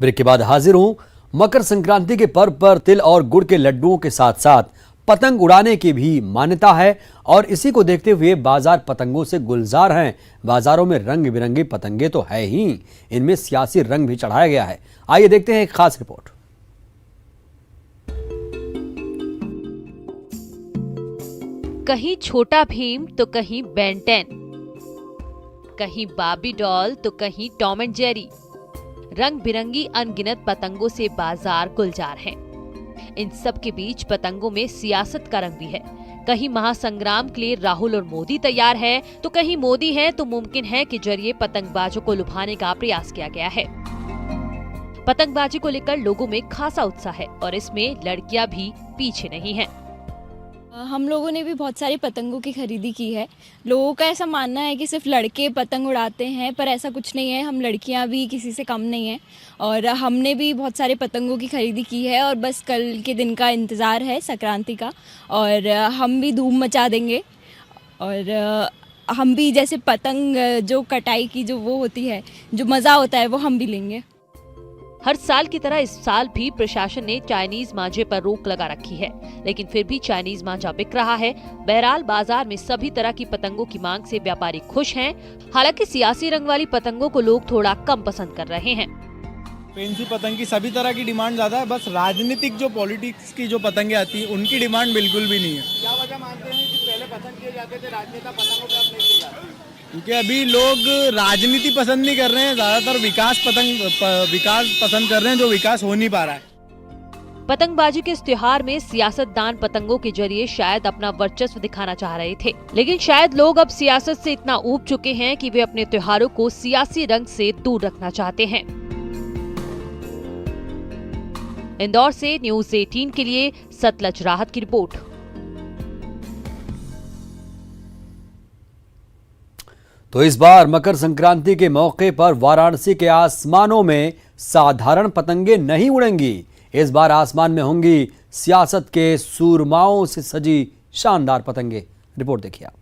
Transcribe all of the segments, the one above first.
Break के बाद हाजिर हूं। मकर संक्रांति के पर्व पर तिल और गुड़ के लड्डुओं के साथ साथ पतंग उड़ाने की भी मान्यता है और इसी को देखते हुए बाजार पतंगों से गुलजार हैं। बाजारों में रंग बिरंगी पतंगे तो है ही, इनमें सियासी रंग भी चढ़ाया गया है। आइए देखते हैं एक खास रिपोर्ट। कहीं छोटा भीम तो कहीं बेन 10, कहीं बार्बी डॉल तो कहीं टॉम एंड जेरी। रंग बिरंगी अनगिनत पतंगों से बाजार गुलजार है। इन सब के बीच पतंगों में सियासत का रंग भी है। कहीं महासंग्राम के लिए राहुल और मोदी तैयार है तो कहीं मोदी है तो मुमकिन है कि जरिए पतंगबाजों को लुभाने का प्रयास किया गया है। पतंगबाजी को लेकर लोगों में खासा उत्साह है और इसमें लड़कियां भी पीछे नहीं हैं। हम लोगों ने भी बहुत सारी पतंगों की खरीदी की है। लोगों का ऐसा मानना है कि सिर्फ लड़के पतंग उड़ाते हैं, पर ऐसा कुछ नहीं है। हम लड़कियां भी किसी से कम नहीं हैं और हमने भी बहुत सारे पतंगों की खरीदी की है और बस कल के दिन का इंतज़ार है संक्रांति का, और हम भी धूम मचा देंगे। और हम भी जैसे पतंग जो कटाई की जो वो होती है, जो मज़ा होता है, वो हम भी लेंगे। हर साल की तरह इस साल भी प्रशासन ने चाइनीज मांझे पर रोक लगा रखी है, लेकिन फिर भी चाइनीज मांझा बिक रहा है। बहरहाल बाजार में सभी तरह की पतंगों की मांग से व्यापारी खुश हैं। हालांकि सियासी रंग वाली पतंगों को लोग थोड़ा कम पसंद कर रहे हैं। फैंसी पतंग की सभी तरह की डिमांड ज्यादा है, बस राजनीतिक जो पॉलिटिक्स की जो पतंगे आती है उनकी डिमांड बिल्कुल भी नहीं है। क्या वजह मानते हैं कि पहले पसंद किए जाते थे राजनेता, पतंगों पे अब नहीं किए जाते? क्योंकि अभी लोग राजनीति पसंद नहीं कर रहे हैं, ज्यादातर विकास पसंद कर रहे हैं, जो विकास हो नहीं पा रहा है। पतंगबाजी के इस त्योहार में सियासतदान पतंगों के जरिए शायद अपना वर्चस्व दिखाना चाह रहे थे, लेकिन शायद लोग अब सियासत से इतना ऊब चुके हैं कि वे अपने त्योहारों को सियासी रंग से दूर रखना चाहते हैं। इंदौर से न्यूज़ 18 के लिए सतलज राहत की रिपोर्ट। तो इस बार मकर संक्रांति के मौके पर वाराणसी के आसमानों में साधारण पतंगे नहीं उड़ेंगी। इस बार आसमान में होंगी सियासत के सूरमाओं से सजी शानदार पतंगे। रिपोर्ट देखिए आप।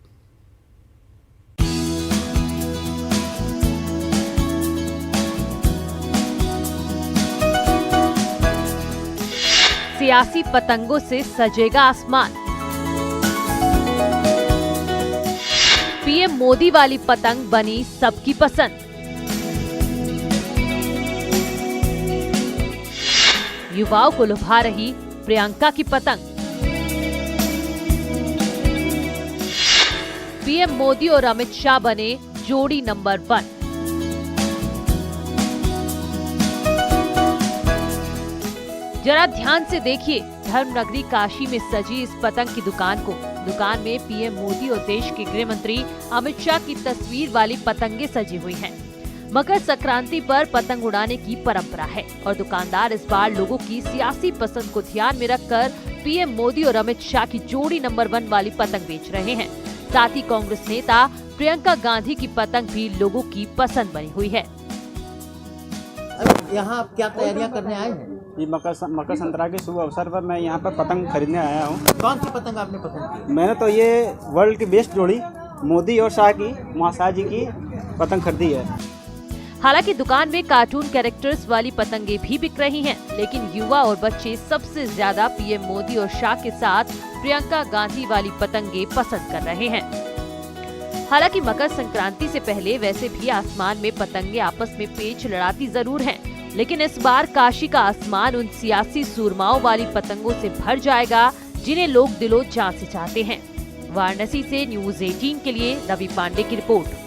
सियासी पतंगों से सजेगा आसमान। पीएम मोदी वाली पतंग बनी सबकी पसंद। युवाओं को लुभा रही प्रियंका की पतंग। पीएम मोदी और अमित शाह बने जोड़ी नंबर 1। जरा ध्यान से देखिए धर्मनगरी काशी में सजी इस पतंग की दुकान को। दुकान में पीएम मोदी और देश के गृह मंत्री अमित शाह की तस्वीर वाली पतंगे सजी हुई हैं। मकर संक्रांति पर पतंग उड़ाने की परंपरा है और दुकानदार इस बार लोगों की सियासी पसंद को ध्यान में रखकर पीएम मोदी और अमित शाह की जोड़ी नंबर 1 वाली पतंग बेच रहे हैं। साथ ही कांग्रेस नेता प्रियंका गांधी की पतंग भी लोगों की पसंद बनी हुई है। यहाँ आप क्या तैयारियां करने आए हैं? ये मकर संक्रांति के शुभ अवसर पर मैं यहाँ पर पतंग खरीदने आया हूँ। कौन सी पतंग आपने पसंद की? मैंने तो ये वर्ल्ड की बेस्ट जोड़ी मोदी और शाह की, शाह जी की पतंग खरीदी है। हालांकि दुकान में कार्टून कैरेक्टर्स वाली पतंगे भी बिक रही हैं, लेकिन युवा और बच्चे सबसे ज्यादा पीएम मोदी और शाह के साथ प्रियंका गांधी वाली पतंगे पसंद कर रहे हैं। हालांकि मकर संक्रांति से पहले वैसे भी आसमान में पतंगे आपस में पेच लड़ाती जरूर हैं, लेकिन इस बार काशी का आसमान उन सियासी सूरमाओं वाली पतंगों से भर जाएगा जिन्हें लोग दिलो जान से चाहते हैं। वाराणसी से न्यूज़ 18 के लिए रवि पांडे की रिपोर्ट।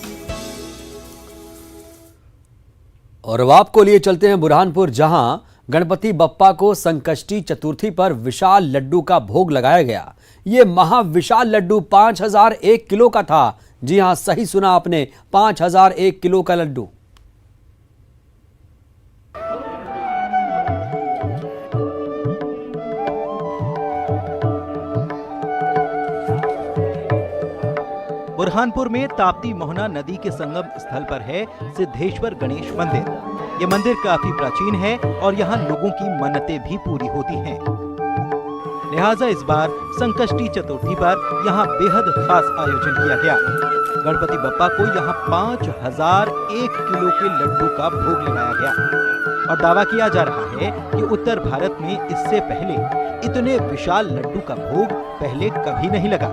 और अब आपको लिए चलते हैं बुरहानपुर, जहां गणपति बप्पा को संकष्टी चतुर्थी पर विशाल लड्डू का भोग लगाया गया। ये महाविशाल लड्डू 5001 किलो का था। जी हां, सही सुना आपने, 5001 किलो का लड्डू। बुरहानपुर में ताप्ती मोहना नदी के संगम स्थल पर है सिद्धेश्वर गणेश मंदिर। ये मंदिर काफी प्राचीन है और यहाँ लोगों की मन्नतें भी पूरी होती हैं। लिहाजा इस बार संकष्टी चतुर्थी पर यहाँ बेहद खास आयोजन किया गया। गणपति बप्पा को यहाँ 5001 किलो के लड्डू का भोग लगाया गया। और दावा किया जा रहा है कि उत्तर भारत में इससे पहले इतने विशाल लड्डू का भोग पहले कभी नहीं लगा।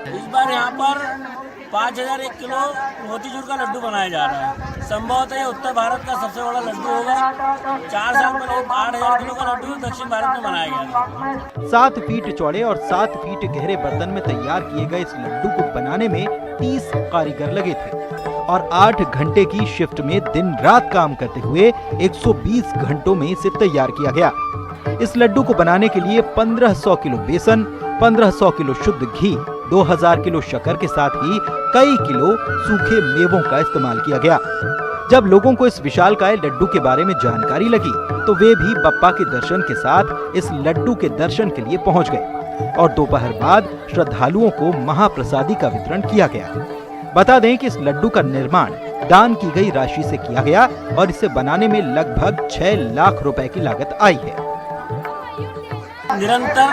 इस बार यहाँ पर 5001 किलो मोतीचूर का लड्डू बनाया जा रहा है। संभवतः ये उत्तर भारत का सबसे बड़ा लड्डू होगा। 4 साल पहले 8000 किलो का लड्डू दक्षिण भारत में बनाया गया था। 7 फीट चौड़े और 7 फीट गहरे बर्तन में तैयार किए गए इस लड्डू को बनाने में 30 कारीगर लगे थे और 8 घंटे की शिफ्ट में दिन रात काम करते हुए 120 घंटों में इसे तैयार किया गया। इस लड्डू को बनाने के लिए 1500 किलो बेसन, 1500 किलो शुद्ध घी, 2000 किलो शक्कर के साथ ही कई किलो सूखे मेवों का इस्तेमाल किया गया। जब लोगों को इस विशालकाय लड्डू के बारे में जानकारी लगी तो वे भी बप्पा के दर्शन के साथ इस लड्डू के दर्शन के लिए पहुंच गए और दोपहर बाद श्रद्धालुओं को महाप्रसादी का वितरण किया गया। बता दें कि इस लड्डू का निर्माण दान की गई राशि से किया गया और इसे बनाने में लगभग 6 लाख रुपए की लागत आई है। निरंतर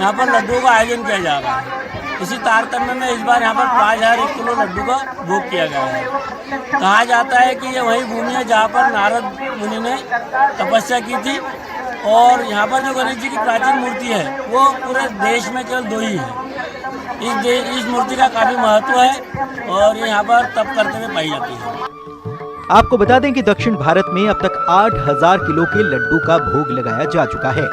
यहाँ पर लड्डुओं का आयोजन किया जा रहा है। इसी तारतम्य में इस बार यहाँ पर 5001 किलो लड्डू का भोग किया गया है। कहा जाता है कि ये वही भूमि है जहाँ पर नारद मुनि ने तपस्या की थी और यहाँ पर जो गणेश जी की प्राचीन मूर्ति है वो पूरे देश में केवल 2 ही है। इस मूर्ति का काफी महत्व है और ये यहाँ पर तप करते हुए पाई जाती है। आपको बता दें कि दक्षिण भारत में अब तक 8000 किलो के लड्डू का भोग लगाया जा चुका है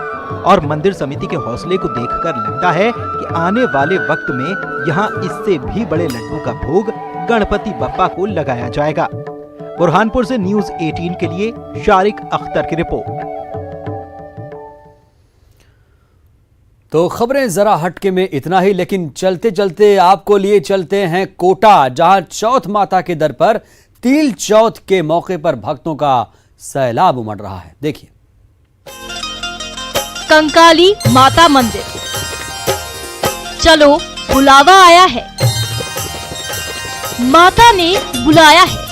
और मंदिर समिति के हौसले को देखकर लगता है कि आने वाले वक्त में यहाँ इससे भी बड़े लड्डू का भोग गणपति बप्पा को लगाया जाएगा। बुरहानपुर से न्यूज़ 18 के लिए शारिक अख्तर की रिपोर्ट। तो खबरें जरा हटके में इतना ही, लेकिन चलते चलते आपको लिए चलते हैं कोटा, जहां चौथ माता के दर पर तिल चौथ के मौके पर भक्तों का सैलाब उमड़ रहा है। देखिए। कंकाली माता मंदिर, चलो बुलावा आया है, माता ने बुलाया है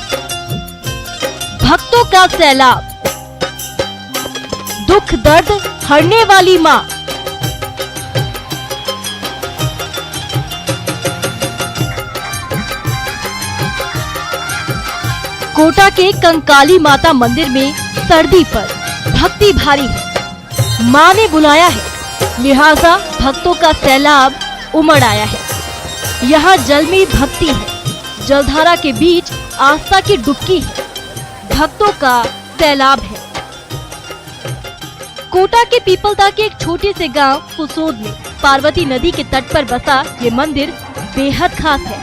भक्तों का सैलाब, दुख दर्द हरने वाली मां। कोटा के कंकाली माता मंदिर में सर्दी पर भक्ति भारी है। मां ने बुलाया है, लिहाजा भक्तों का सैलाब उमड़ आया है। यहाँ जल में भक्ति है, जलधारा के बीच आस्था की डुबकी है, भक्तों का सैलाब है। कोटा के पीपलदा के एक छोटे से गांव पुसोद में पार्वती नदी के तट पर बसा ये मंदिर बेहद खास है।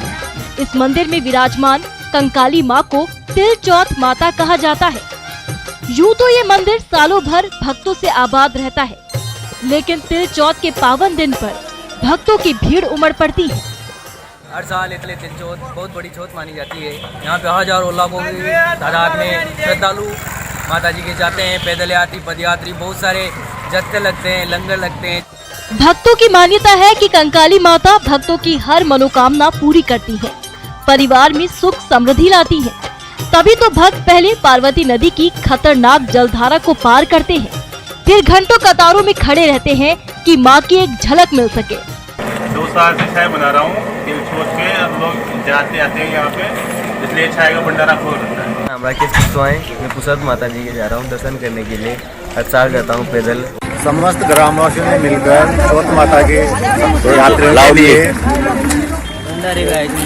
इस मंदिर में विराजमान कंकाली मां को तिल चौथ माता कहा जाता है। यूं तो ये मंदिर सालों भर भक्तों से आबाद रहता है, लेकिन तिल चौथ के पावन दिन पर भक्तों की भीड़ उमड़ पड़ती है। हर साल इसलिए तिल चौथ बहुत बड़ी चौथ मानी जाती है। यहाँ पे हजारों लाखों की तादाद में श्रद्धालु माता जी के जाते हैं, पैदल यात्री, पदयात्री, बहुत सारे जत्थे लगते हैं, लंगर लगते हैं। भक्तों की मान्यता है कि कंकाली माता भक्तों की हर मनोकामना पूरी करती है, परिवार में सुख समृद्धि लाती है। तभी तो भक्त पहले पार्वती नदी की खतरनाक जलधारा को पार करते हैं, फिर घंटों कतारों में खड़े रहते हैं कि मां की एक झलक मिल सके। 2 साल से छाया बना रहा हूँ, तिल चौथ के हम लोग जाते आते हैं यहाँ पे, इसलिए छाया का भंडारा खोल रहता है। हमारा किस तो आए, मैं पुसद माता जी के जा रहा हूँ दर्शन करने के लिए। हर साल जाता हूँ पैदल। समस्त ग्रामवासियों ने मिलकर चौथ माता के यात्रियों के लिए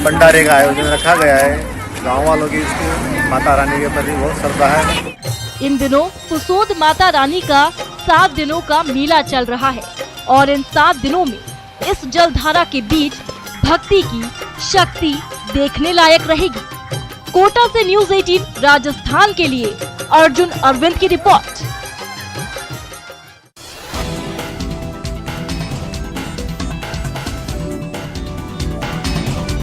भंडारे का आयोजन रखा गया है। गाँव वालों की इसको माता रानी के प्रति बहुत श्रद्धा है। इन दिनों पुसोद माता रानी का 7 दिनों का मेला चल रहा है और इन 7 दिनों में इस जलधारा के बीच भक्ति की शक्ति देखने लायक रहेगी। कोटा से न्यूज़ 18 राजस्थान के लिए अर्जुन अरविंद की रिपोर्ट।